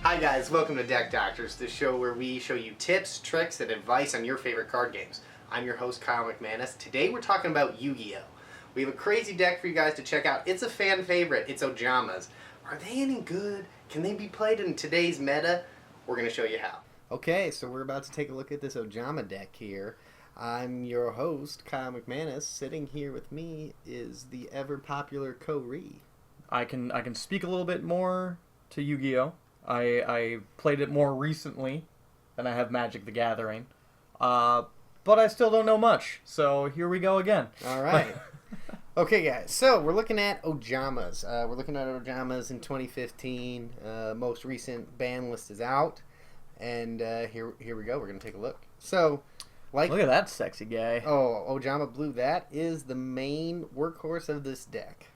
Hi guys, welcome to Deck Doctors, the show where we show you tips, tricks, and advice on your favorite card games. I'm your host, Kyle McManus. Today we're talking about Yu-Gi-Oh! We have a crazy deck for you guys to check out. It's a fan favorite. It's Ojamas. Are they any good? Can they be played in today's meta? We're going to show you how. Okay, so we're about to take a look at this Ojama deck here. I'm your host, Kyle McManus. Sitting here with me is the ever-popular Ko-Ri. I can speak a little bit more to Yu-Gi-Oh! I played it more recently than I have Magic the Gathering. But I still don't know much. So here we go again. All right. Okay, guys. So we're looking at Ojamas. We're looking at Ojamas in 2015. Most recent ban list is out. And here we go. We're going to take a look. So, look at that sexy guy. Oh, Ojama Blue. That is the main workhorse of this deck.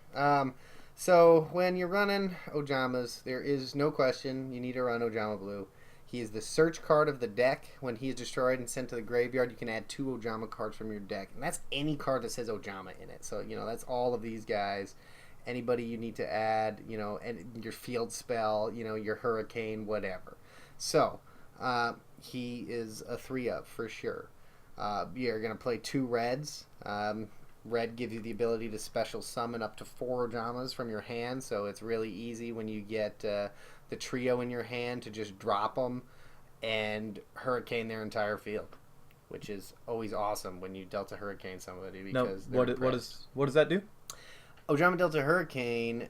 So when you're running Ojamas, there is no question you need to run Ojama Blue. He is the search card of the deck. When he is destroyed and sent to the graveyard, you can add 2 Ojama cards from your deck. And that's any card that says Ojama in it. So, that's all of these guys. Anybody you need to add, and your field spell, your hurricane, whatever. So, he is a 3-up for sure. You're going to play 2 reds. Red gives you the ability to special summon up to 4 Ojamas from your hand, so it's really easy when you get the trio in your hand to just drop them and hurricane their entire field, which is always awesome when you Delta Hurricane somebody. Because what does that do? Ojama Delta Hurricane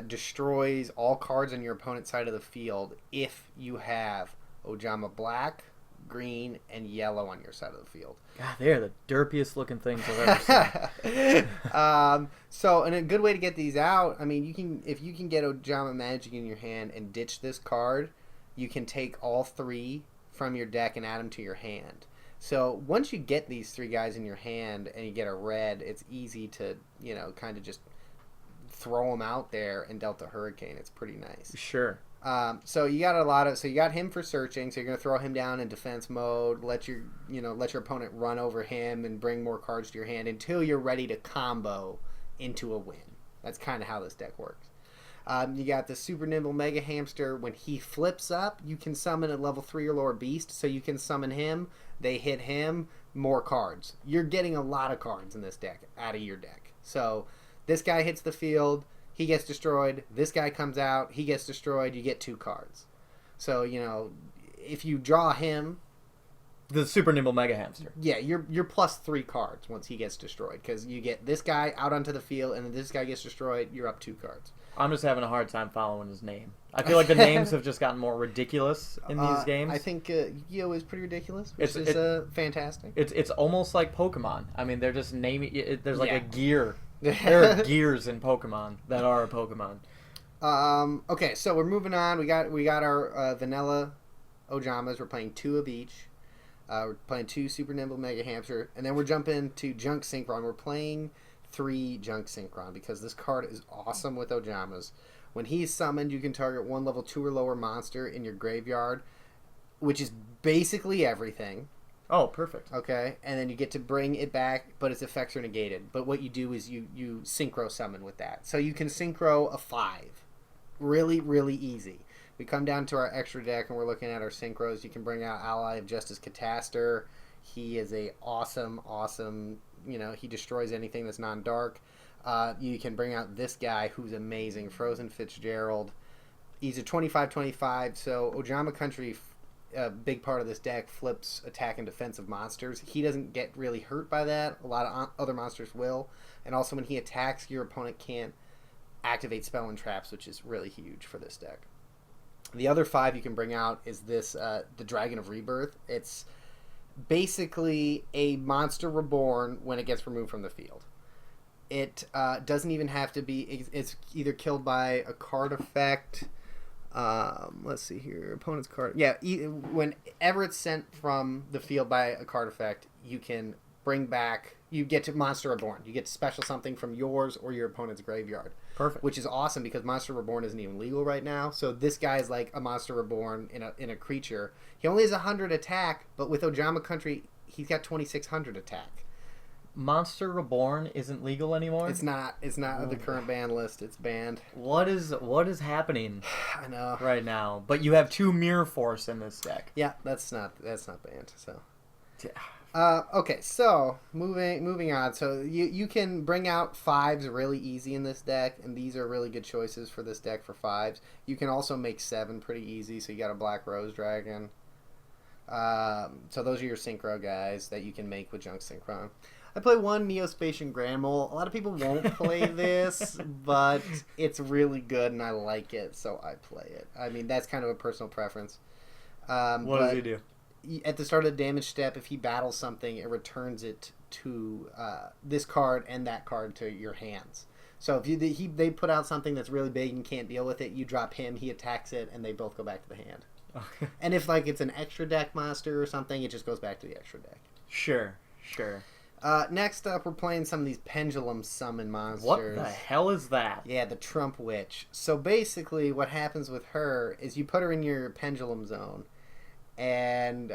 destroys all cards on your opponent's side of the field if you have Ojama Black, green, and yellow on your side of the field. God, they are the derpiest looking things I've ever seen. So, and a good way to get these out, if you can get Ojama Magic in your hand and ditch this card, you can take all 3 from your deck and add them to your hand. So, once you get these 3 guys in your hand and you get a red, it's easy to, kind of just throw them out there and Delta Hurricane. It's pretty nice. Sure. So you got him for searching, so you're going to throw him down in defense mode, let your opponent run over him and bring more cards to your hand until you're ready to combo into a win. That's kind of how this deck works. You got the Super Nimble Mega Hamster. When he flips up, you can summon a level 3 or lower beast, so you can summon him, they hit him, more cards. You're getting a lot of cards in this deck out of your deck. So this guy hits the field, he gets destroyed. This guy comes out. He gets destroyed. You get 2 cards. So, if you draw him... The Super Nimble Mega Hamster. Yeah, you're plus 3 cards once he gets destroyed. Because you get this guy out onto the field, and then this guy gets destroyed. You're up 2 cards. I'm just having a hard time following his name. I feel like the names have just gotten more ridiculous in these games. I think Yugioh is pretty ridiculous, which is fantastic. It's almost like Pokemon. The're just naming it. There's like a gear. There are gears in Pokemon that are a Pokemon. Okay, so we're moving on. We got our vanilla Ojamas. We're playing 2 of each. We're playing 2 Super Nimble Mega Hamster, and then we're jumping to Junk Synchron. We're playing 3 Junk Synchron because this card is awesome with Ojamas. When he's summoned, you can target 1 level 2 or lower monster in your graveyard, which is basically everything. Oh, perfect. Okay, and then you get to bring it back, but its effects are negated. But what you do is you synchro summon with that. So you can synchro a 5. Really, really easy. We come down to our extra deck, and we're looking at our synchros. You can bring out Ally of Justice Cataster. He is a awesome, he destroys anything that's non-dark. You can bring out this guy who's amazing, Frozen Fitzgerald. He's a 25/25, so Ojama Country... A big part of this deck flips attack and defensive monsters. He doesn't get really hurt by that. A lot of other monsters will. And also when he attacks, your opponent can't activate spell and traps, which is really huge for this deck. The other 5 you can bring out is this, the Dragon of Rebirth. It's basically a monster reborn when it gets removed from the field. It doesn't even have to be... It's either killed by a card effect... let's see here. Opponent's card. Yeah, whenever it's sent from the field by a card effect, you can bring back... You get to Monster Reborn. You get to special something from yours or your opponent's graveyard. Perfect. Which is awesome because Monster Reborn isn't even legal right now. So this guy is like a Monster Reborn in a creature. He only has 100 attack, but with Ojama Country, he's got 2600 attack. Monster Reborn isn't legal anymore? It's not. It's not on the current ban list. It's banned. What is happening I know. right now? But you have 2 Mirror Force in this deck. Yeah, that's not banned. So. Yeah. Okay, so moving on. So you can bring out 5s really easy in this deck, and these are really good choices for this deck for 5s. You can also make 7 pretty easy. So you got a Black Rose Dragon. So those are your synchro guys that you can make with Junk Synchron. I play 1 Neospatian Granmole. A lot of people won't play this, but it's really good and I like it, so I play it. I mean, that's kind of a personal preference. What does he do? At the start of the damage step, if he battles something, it returns it to this card and that card to your hands. So if they put out something that's really big and can't deal with it, you drop him, he attacks it, and they both go back to the hand. Okay. And if it's an extra deck monster or something, it just goes back to the extra deck. Sure. Next up, we're playing some of these pendulum summon monsters. What the hell is that? Yeah, the Trump Witch. So basically, what happens with her is you put her in your pendulum zone, and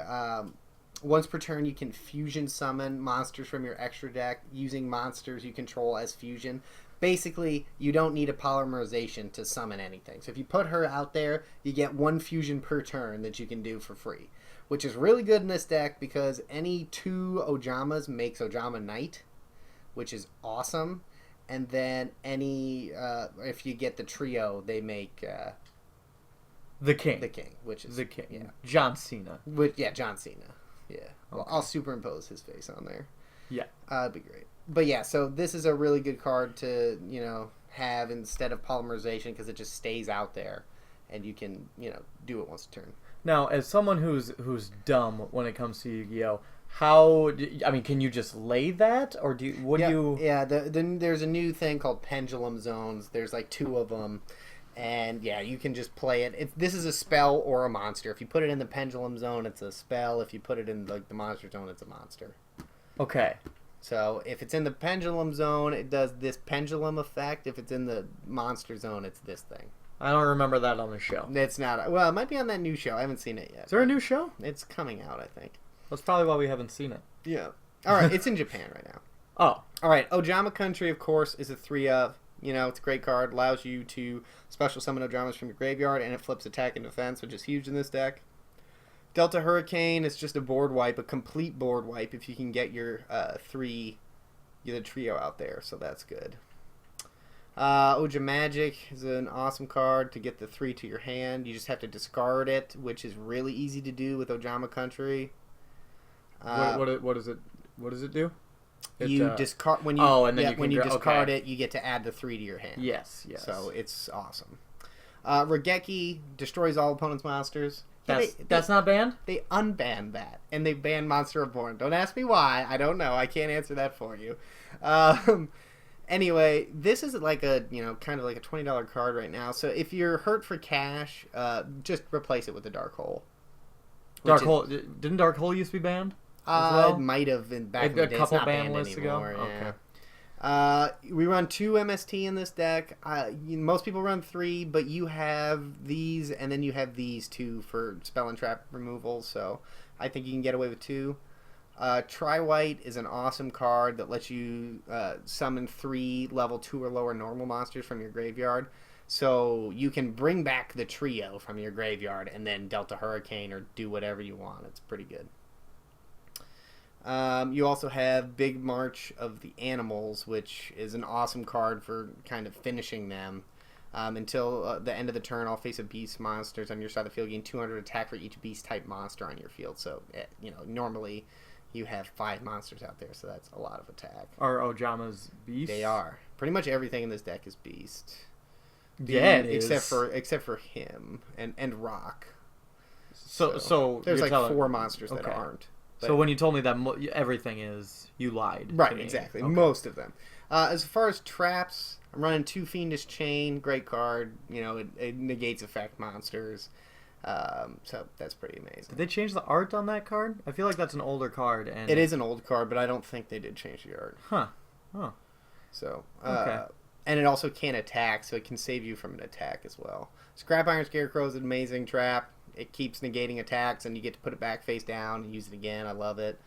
once per turn, you can fusion summon monsters from your extra deck using monsters you control as fusion. Basically, you don't need a polymerization to summon anything. So if you put her out there, you get 1 fusion per turn that you can do for free, which is really good in this deck because any 2 Ojamas makes Ojama Knight, which is awesome. And then if you get the trio, they make the King. The King, which is the King. Yeah. John Cena. John Cena. Yeah. Well, Okay. I'll superimpose his face on there. Yeah. That'd be great. But yeah, so this is a really good card to, have instead of polymerization because it just stays out there and you can, do it once a turn. Now, as someone who's dumb when it comes to Yu-Gi-Oh, can you just lay that, or do you? Yeah, there's a new thing called pendulum zones. There's like 2 of them, and yeah, you can just play it. This is a spell or a monster. If you put it in the pendulum zone, it's a spell. If you put it in the monster zone, it's a monster. Okay. So if it's in the pendulum zone, it does this pendulum effect. If it's in the monster zone, it's this thing. I don't remember that on the show. It's not. Well, it might be on that new show. I haven't seen it yet. Is there a new show? It's coming out, I think. That's probably why we haven't seen it. Yeah. All right. It's in Japan right now. Oh. All right. Ojama Country, of course, is a 3 of. It's a great card. Allows you to special summon Ojamas from your graveyard, and it flips attack and defense, which is huge in this deck. Delta Hurricane is just a board wipe, a complete board wipe, if you can get your 3, the trio out there, so that's good. Ojamagic is an awesome card to get the 3 to your hand. You just have to discard it, which is really easy to do with Ojama Country. What does it do? You discard when you when you discard it, you get to add the 3 to your hand. Yes. So it's awesome. Regeki destroys all opponents' monsters. That's not banned? They unbanned that, and they banned Monster Reborn. Don't ask me why. I don't know. I can't answer that for you. Anyway, this is like a kind of like a $20 card right now. So if you're hurt for cash, just replace it with a Dark Hole. Didn't Dark Hole used to be banned? It might have been back in the day. A couple it's not ban banned lists ago. anymore, yeah. Okay. We run 2 MST in this deck. Most people run 3, but you have these, and then you have these 2 for spell and trap removal. So I think you can get away with 2. Tri-White is an awesome card that lets you summon 3 level 2 or lower normal monsters from your graveyard. So you can bring back the trio from your graveyard and then Delta Hurricane or do whatever you want. It's pretty good. You also have Big March of the Animals, which is an awesome card for kind of finishing them. Until the end of the turn, all face of beast monsters on your side of the field gain 200 attack for each beast type monster on your field. So, normally you have 5 monsters out there, so that's a lot of attack. Are Ojamas beast? They are. Pretty much everything in this deck is beast. Yeah, it is. Except for him and Rock. So there's you're like 4 monsters that Okay. aren't. So when you told me that everything is, you lied. Right, to me. exactly. Okay. Most of them. As far as traps, I'm running 2 Fiendish Chain. Great card. It negates effect monsters. So that's pretty amazing. Did they change the art on that card? I feel like that's an older card. And It is an old card, but I don't think they did change the art. Huh. Oh. So, Okay. And it also can attack, so it can save you from an attack as well. Scrap Iron Scarecrow is an amazing trap. It keeps negating attacks, and you get to put it back face down and use it again. I love it.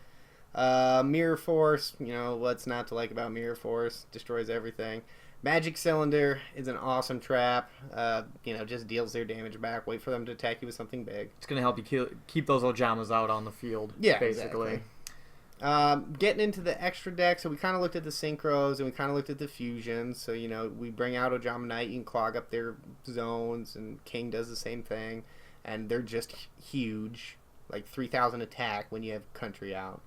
Mirror Force, what's not to like about Mirror Force? Destroys everything. Magic Cylinder is an awesome trap. Just deals their damage back. Wait for them to attack you with something big. It's going to help you keep those Ojamas out on the field, Yeah, basically. Exactly. Getting into the extra deck, so we kind of looked at the synchros and we kind of looked at the fusions. So, we bring out Ojama Knight, you can clog up their zones, and King does the same thing. And they're just huge, like 3,000 attack when you have Country out.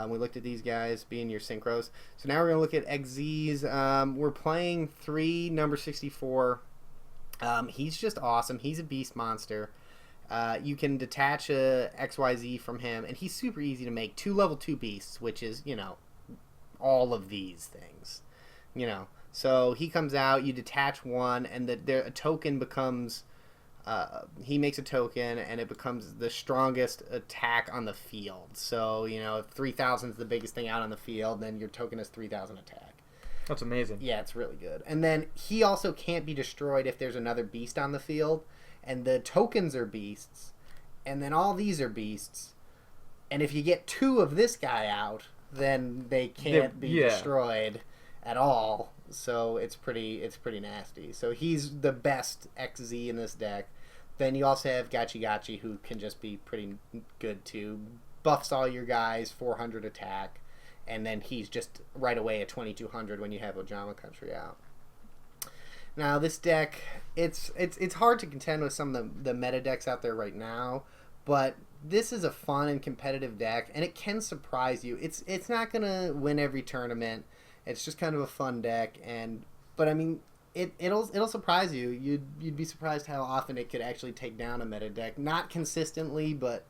We looked at these guys being your synchros. So now we're going to look at XZs. We're playing 3 number 64. He's just awesome. He's a beast monster. You can detach a XYZ from him, and he's super easy to make. 2 level 2 beasts, which is, all of these things. So he comes out, you detach one, and a token becomes... he makes a token, and it becomes the strongest attack on the field. So, if 3,000 is the biggest thing out on the field, then your token has 3,000 attack. That's amazing. Yeah, it's really good. And then he also can't be destroyed if there's another beast on the field. And the tokens are beasts. And then all these are beasts. And if you get 2 of this guy out, then they can't be destroyed at all. So it's pretty nasty. So he's the best XZ in this deck. Then you also have Gachi, who can just be pretty good too. Buffs all your guys, 400 attack, and then he's just right away at 2,200 when you have Ojama Country out. Now this deck, it's hard to contend with some of the meta decks out there right now, but this is a fun and competitive deck, and it can surprise you. It's not gonna win every tournament. It's just kind of a fun deck, but I mean, it'll surprise you. You'd be surprised how often it could actually take down a meta deck. Not consistently, but...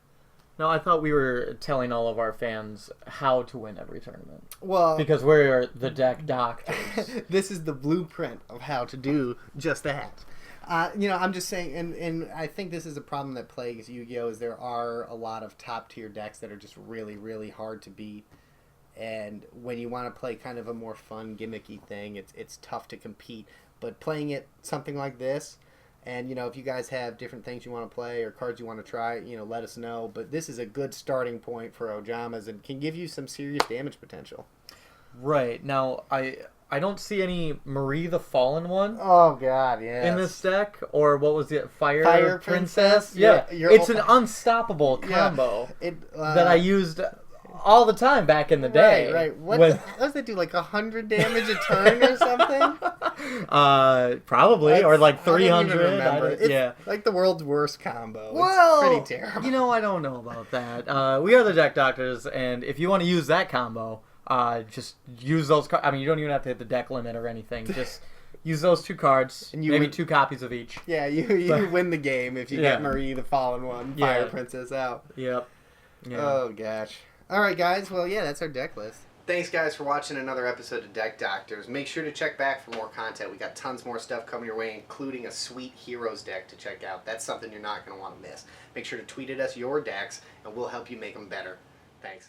No, I thought we were telling all of our fans how to win every tournament. Well... Because we're the deck doctors. This is the blueprint of how to do just that. I'm just saying, and I think this is a problem that plagues Yu-Gi-Oh! Is there are a lot of top-tier decks that are just really, really hard to beat. And when you want to play kind of a more fun, gimmicky thing, it's tough to compete. But playing it something like this, and if you guys have different things you want to play or cards you want to try, let us know. But this is a good starting point for Ojamas and can give you some serious damage potential. Right. Now, I don't see any Marie the Fallen one. Oh God, yeah. In this deck, or what was it? Fire Princess. Yeah, it's an unstoppable combo that I used all the time back in the day. Right. What does that do? Like 100 damage a turn or something? Probably, or like 300. It's like the world's worst combo. Well, it's pretty terrible. I don't know about that. We are the deck doctors, and if you want to use that combo, just use those cards. I mean, you don't even have to hit the deck limit or anything. Just use those 2 cards, and maybe 2 copies of each. Yeah, you win the game if you get Marie the Fallen one, Fire Princess out. Yep. Yeah. Oh gosh. All right, guys. Well, yeah, that's our deck list. Thanks, guys, for watching another episode of Deck Doctors. Make sure to check back for more content. We got tons more stuff coming your way, including a sweet Heroes deck to check out. That's something you're not going to want to miss. Make sure to tweet at us your decks, and we'll help you make them better. Thanks.